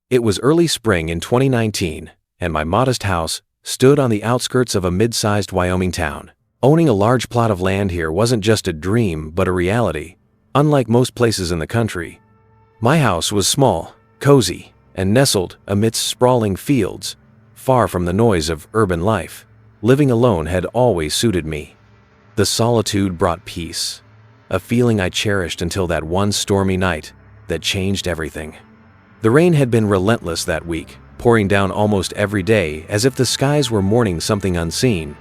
It was early spring in 2019, and my modest house stood on the outskirts of a mid-sized Wyoming town. Owning a large plot of land here wasn't just a dream, but a reality, unlike most places in the country. My house was small, cozy, and nestled amidst sprawling fields, far from the noise of urban life. Living alone had always suited me. The solitude brought peace, a feeling I cherished until that one stormy night that changed everything. The rain had been relentless that week, pouring down almost every day as if the skies were mourning something unseen.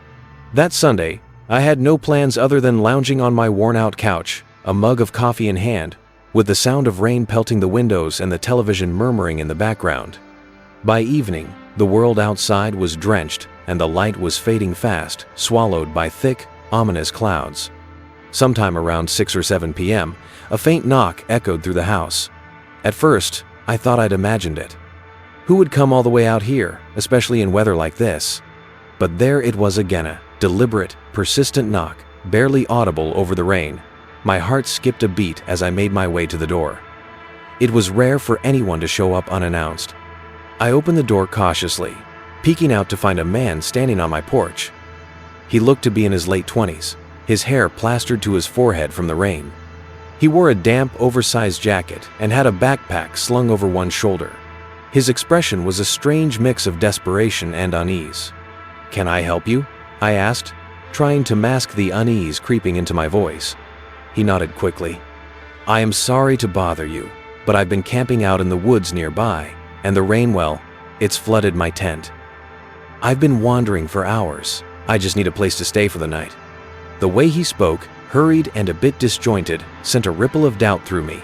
That Sunday, I had no plans other than lounging on my worn-out couch, a mug of coffee in hand, with the sound of rain pelting the windows and the television murmuring in the background. By evening, the world outside was drenched and the light was fading fast, swallowed by thick, ominous clouds. Sometime around 6 or 7 p.m., a faint knock echoed through the house. At first, I thought I'd imagined it. Who would come all the way out here, especially in weather like this? But there it was again, a deliberate, persistent knock, barely audible over the rain. My heart skipped a beat as I made my way to the door. It was rare for anyone to show up unannounced. I opened the door cautiously, peeking out to find a man standing on my porch. He looked to be in his late 20s, his hair plastered to his forehead from the rain. He wore a damp, oversized jacket and had a backpack slung over one shoulder. His expression was a strange mix of desperation and unease. "Can I help you?" I asked, trying to mask the unease creeping into my voice. He nodded quickly. "I am sorry to bother you, but I've been camping out in the woods nearby, and the rain, well, it's flooded my tent. I've been wandering for hours. I just need a place to stay for the night." The way he spoke, hurried and a bit disjointed, sent a ripple of doubt through me.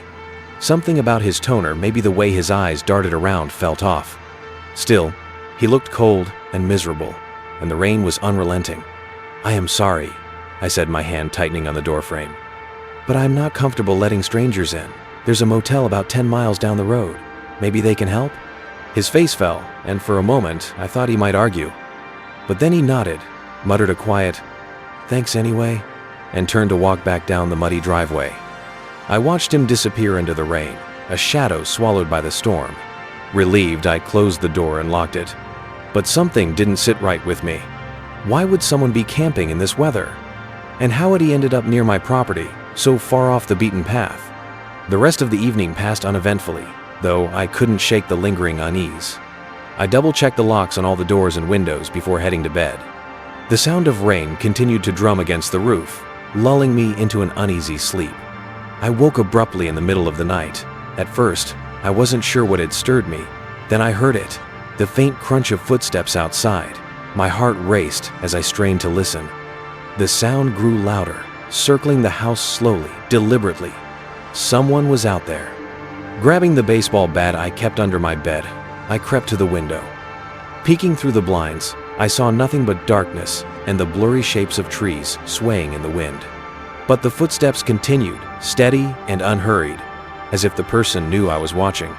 Something about his tone, or maybe the way his eyes darted around, felt off. Still, he looked cold and miserable, and the rain was unrelenting. "I am sorry," I said, my hand tightening on the doorframe. "But I'm not comfortable letting strangers in. There's a motel about 10 miles down the road. Maybe they can help?" His face fell, and for a moment I thought he might argue. But then he nodded, muttered a quiet, "Thanks anyway," and turned to walk back down the muddy driveway. I watched him disappear into the rain, a shadow swallowed by the storm. Relieved, I closed the door and locked it. But something didn't sit right with me. Why would someone be camping in this weather? And how had he ended up near my property, so far off the beaten path? The rest of the evening passed uneventfully, though I couldn't shake the lingering unease. I double-checked the locks on all the doors and windows before heading to bed. The sound of rain continued to drum against the roof, lulling me into an uneasy sleep. I woke abruptly in the middle of the night. At first, I wasn't sure what had stirred me. Then I heard it, the faint crunch of footsteps outside. My heart raced as I strained to listen. The sound grew louder, circling the house slowly, deliberately. Someone was out there. Grabbing the baseball bat I kept under my bed, I crept to the window. Peeking through the blinds, I saw nothing but darkness and the blurry shapes of trees swaying in the wind. But the footsteps continued, steady and unhurried, as if the person knew I was watching.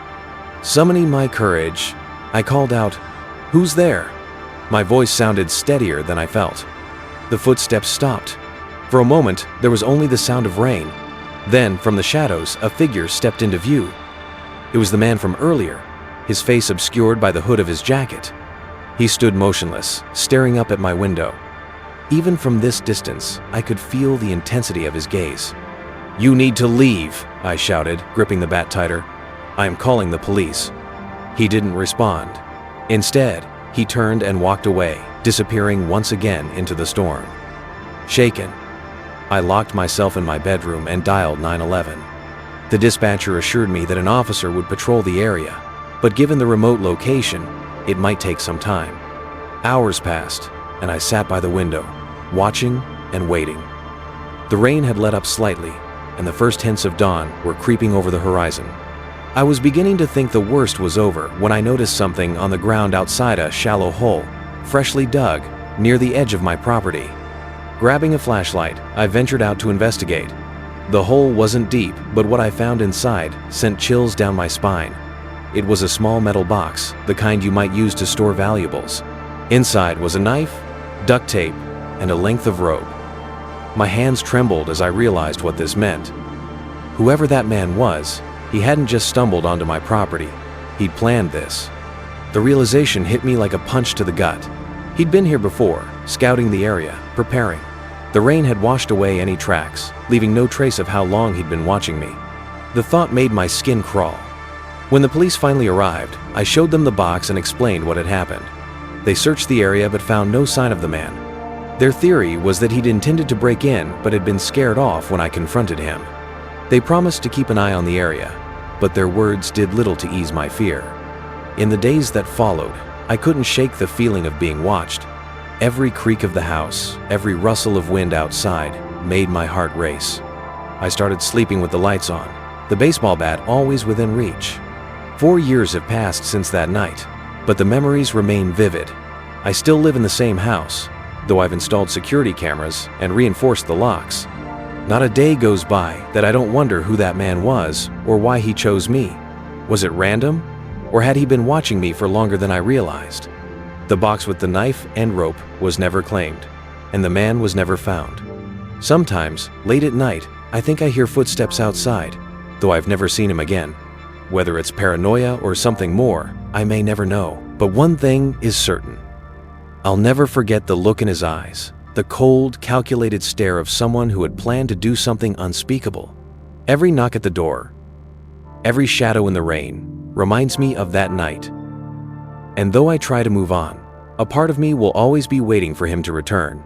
Summoning my courage, I called out, "Who's there?" My voice sounded steadier than I felt. The footsteps stopped. For a moment, there was only the sound of rain. Then, from the shadows, a figure stepped into view. It was the man from earlier, his face obscured by the hood of his jacket. He stood motionless, staring up at my window. Even from this distance, I could feel the intensity of his gaze. "You need to leave," I shouted, gripping the bat tighter. "I am calling the police." He didn't respond. Instead, he turned and walked away, disappearing once again into the storm. Shaken, I locked myself in my bedroom and dialed 911. The dispatcher assured me that an officer would patrol the area, but given the remote location, it might take some time. Hours passed, and I sat by the window, watching and waiting. The rain had let up slightly, and the first hints of dawn were creeping over the horizon. I was beginning to think the worst was over when I noticed something on the ground outside a shallow hole, freshly dug, near the edge of my property. Grabbing a flashlight, I ventured out to investigate. The hole wasn't deep, but what I found inside sent chills down my spine. It was a small metal box, the kind you might use to store valuables. Inside was a knife, duct tape, and a length of rope. My hands trembled as I realized what this meant. Whoever that man was, he hadn't just stumbled onto my property. He'd planned this. The realization hit me like a punch to the gut. He'd been here before, scouting the area, preparing. The rain had washed away any tracks, leaving no trace of how long he'd been watching me. The thought made my skin crawl. When the police finally arrived, I showed them the box and explained what had happened. They searched the area but found no sign of the man. Their theory was that he'd intended to break in but had been scared off when I confronted him. They promised to keep an eye on the area, but their words did little to ease my fear. In the days that followed, I couldn't shake the feeling of being watched. Every creak of the house, every rustle of wind outside, made my heart race. I started sleeping with the lights on, the baseball bat always within reach. 4 years have passed since that night, but the memories remain vivid. I still live in the same house, though I've installed security cameras and reinforced the locks. Not a day goes by that I don't wonder who that man was or why he chose me. Was it random? Or had he been watching me for longer than I realized? The box with the knife and rope was never claimed, and the man was never found. Sometimes, late at night, I think I hear footsteps outside, though I've never seen him again. Whether it's paranoia or something more, I may never know. But one thing is certain. I'll never forget the look in his eyes, the cold, calculated stare of someone who had planned to do something unspeakable. Every knock at the door, every shadow in the rain, reminds me of that night. And though I try to move on, a part of me will always be waiting for him to return.